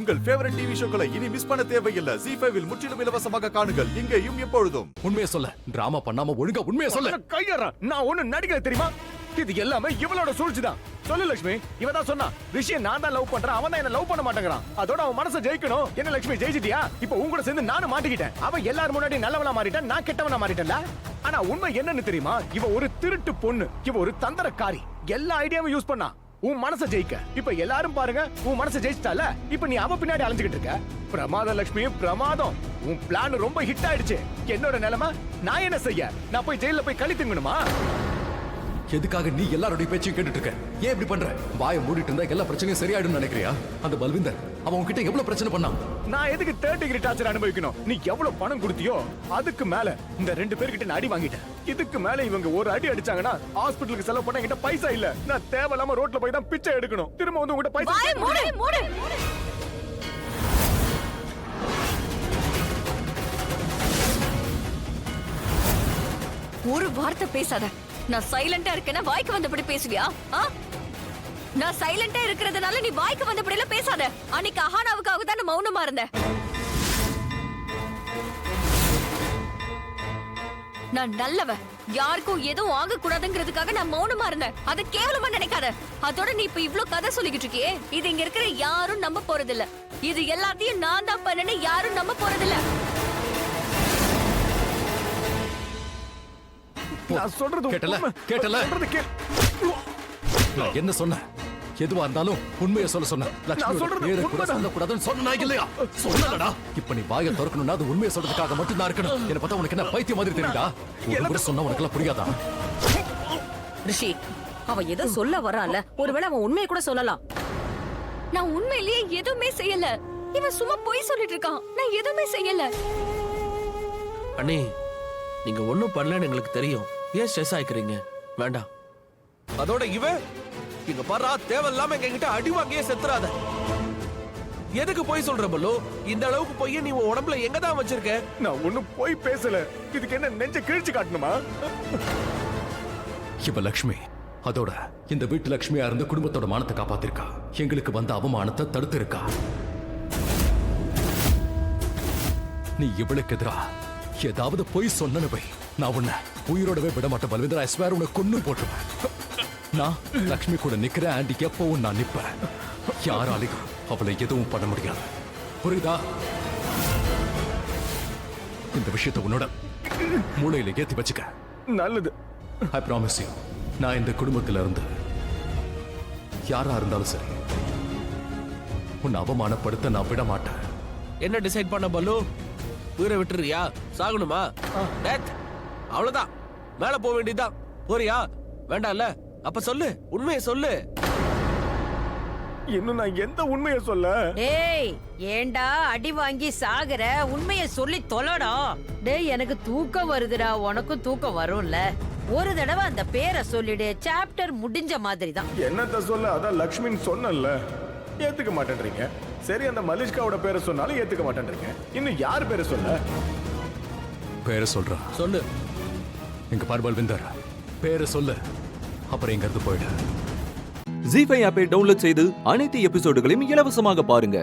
உங்கள் favourite TV ஷோக்களை இனி miss பண்ண தேவையில்லை. ZEE5 இல் முற்றிலும் இலவசமாக காணுங்கள். இங்கேயும் எப்பொழுதும். உண்மையை சொல்ல, டிராமா பண்ணாம ஒழுங்கா உண்மையை சொல்ல. கையறா, நான் ஒண்ணு நடிக்கல தெரியுமா? இது எல்லாமே இவளோட சூழ்ச்சிதான். சொல்லு லட்சுமி, இவ தான் சொன்னா ரிஷியை நான் தான் லவ் பண்றேன், அவன் தான் என்ன லவ் பண்ண மாட்டேங்கிறான். அதோட அவன் மனசை ஜெயிக்கணும். என்ன லட்சுமி ஜெயிச்சிட்டியா? இப்போ உன் கூட சேர்ந்து நானும் மாட்டிக்கிட்டேன். அவன் எல்லாரும் முன்னாடி நல்லவனா மாறிட்டான், நான் கெட்டவனா மாறிட்டேன்ல. ஆனா உண்மை என்னன்னு தெரியுமா? இவ ஒரு திருட்டு பொண்ணு, இவ ஒரு தந்திரக்காரி. எல்லா ஐடியாவும் யூஸ் பண்ணா உன் மனசை ஜெயிக்க. இப்ப எல்லாரும் பாருங்க, உன் மனசை ஜெயிச்சிட்டால. இப்ப நீ அவ பின்னாடி அலைஞ்சுக்கிட்டு இருக்க. பிரமாதம் லட்சுமி, பிரமாதம். உன் பிளான் ரொம்ப ஹிட் ஆயிடுச்சு. என்னோட நிலைமை நான் என்ன செய்ய? நான் போய் ஜெயில போய் களி திங்கணுமா? எதுக்காக நீ எல்லாரோட பேச்சையும் கேட்டுட்டு இருக்க? ஏன் இப்படி பண்ற? வாயை மூடிட்டு இருந்தா எல்லா பிரச்சனையும் சரியாயிடும் நினைக்கிறியா? அந்த பல்விந்தர் அவன் உன்கிட்ட எவ்வளவு பிரச்சனை பண்ணான்? நான் எதுக்கு 3rd டிகிரி டார்ச்சர் அனுபவிக்கணும்? நீ எவ்வளவு பணம் கொடுத்தியோ அதுக்கு மேல இந்த 2 பேர்கிட்ட நான் அடி வாங்கிட்டேன். இதுக்கு மேல இவங்க ஒரு அடி அடிச்சாங்கன்னா ஹாஸ்பிடலுக்கு செலவு பண்ண என்கிட்ட பைசா இல்ல. நான் தேவையில்லாம ரோட்ல போய் தான் பிச்சை எடுக்கணும். திரும்ப வந்து உங்ககிட்ட பைசா. வாயை மூடு, மூடு. ஒரு வார்த்தை பேசாத. நான் சைலண்டா இருக்கேன்னா வாய்க்கு வந்தபடி பேசுவியா? நான் சைலண்டா இருக்கிறதுனால நீ வாய்க்கு வந்தபடி எல்லாம் பேசாத. அன்னைக்கு அஹானாவுக்காக தான் மௌனமா இருந்த. நான் நல்லவ, யாருக்கும் எதுவும் ஆக கூடாதுங்கிறதுக்காக நான் மௌனமா இருந்தேன். அத கேவலமா நினைக்காத. அதோட நீ இப்ப இவ்ளோ கதை சொல்லிக்கிட்டு இருக்கியே, இது இங்க இருக்கிற யாரும் நம்ப போறதில்ல. இது எல்லாத்தையும் நான் தான் பண்ணேன்னு யாரும் நம்ப போறதில்ல. நான் சொல்றது கேட்டல, கேட்டல. சொல்றது கேள். நான் என்ன சொன்னேன்? எதுவா இருந்தாலும் உண்மையை சொல்ல சொன்ன. நான் சொல்றது உண்மைதான். சொல்லக்கூடாதுன்னு சொன்னா இல்லையா? சொல்லலடா. இப்ப நீ வாயை திறக்கணும்னா அது உண்மையை சொல்றதுக்காக மட்டும் தான் இருக்கணும். என்ன பார்த்தா உனக்கு என்ன பைத்தியம் மாதிரி தெரியுதா? ஒரு முறை சொன்னா உனக்கு எல்லாம் புரியாதா? ரிஷி, அவ ஏதோ சொல்ல வரான்ல, ஒருவேளை அவன் உண்மையை கூட சொல்லலாம். நான் உண்மையிலேயே எதுவுமே செய்யல. இவன் சும்மா பொய் சொல்லிட்டு இருக்கான். நான் எதுவுமே செய்யல. அண்ணே, நீங்க ஒண்ணும் பண்ணலன்னு எங்களுக்கு தெரியும். ஏன் ஸ்ட்ரெஸ் ஆயிக்கிறீங்க? வேண்டாம். அதோட இவன் இங்க பாரா, தேவையில்லாம எங்ககிட்ட அடி வாங்கியே செத்துறாத. எதுக்கு போய் சொல்ற பல்லு? இந்த அளவுக்கு போய் நீ உன் உடம்புல எங்க தான் வச்சிருக்க? நான் ஒண்ணும் போய் பேசல. இதுக்கு என்ன நெஞ்ச கிழிச்சு காட்டணுமா? இவ லக்ஷ்மி, அதோட இந்த வீட்டு லக்ஷ்மியா இருந்து குடும்பத்தோட மானத்தை காப்பாத்திருக்கா. எங்களுக்கு வந்த அவமானத்தை தடுத்து இருக்கா. நீ இவளுக்கு எதிரா ஏதாவது பொய் சொன்னு போய் நான் உன்னை உயிரோடவே விட மாட்டேன். பல்வேந்திர, ஐ ஸ்வேர் உன்னை கொன்னு போட்டுருவேன். நான் லக்ஷ்மி கூட நிக்கிறேன். ஆண்டி எப்பவும் நான் நிப்பேன். யாராலையும் அவளை எதுவும் பண்ண முடியாது. புரியுதா? இந்த விஷயத்தை உன்னோட மூளையில ஏத்தி வச்சுக்க. நல்லது. ஐ ப்ராமிஸ் யூ, நான் இந்த குடும்பத்துல இருந்து யாரா இருந்தாலும் சரி உன்னை அவமானப்படுத்த நான் விட மாட்டேன். என்ன டிசைட் பண்ண பல்லு? உயிரை விட்டுறியா? சாகணுமா? டெத். அவ்வளவுதான். மேல போக வேண்டியதுதான். போறியா? வேண்டாம்ல? அப்ப சொல்லு, உண்மையை சொல்லு. இன்னும் நான் எந்த உண்மையை சொல்ல? டேய், ஏண்டா அடி வாங்கி சாகுற? உண்மையை சொல்லி தொலைடா. டேய், எனக்கு தூக்கம் வருதுடா. உனக்கும் தூக்கம் வரும்ல. ஒரு தடவை அந்த பேரை சொல்லிடு. சாப்டர் முடிஞ்ச மாதிரி தான். என்னத்த சொல்ல? அதான் லக்ஷ்மின்னு சொன்னல. ஏத்துக்க மாட்டேன்றீங்க. சரி, அந்த மலிஷ்காவோட பேரை சொன்னாலும் ஏத்துக்க மாட்டேன்றீங்க. இன்னும் யார் பேரை சொல்ல? பேரை சொல்றா. சொல்லு. எங்க பார் பல்விந்தர், பேரை சொல்லு. அப்புறம் இங்க இருந்து போயிடு. ZEE5 ஆப்பை டவுன்லோட் செய்து அனைத்து எபிசோடுகளையும் இலவசமாக பாருங்க.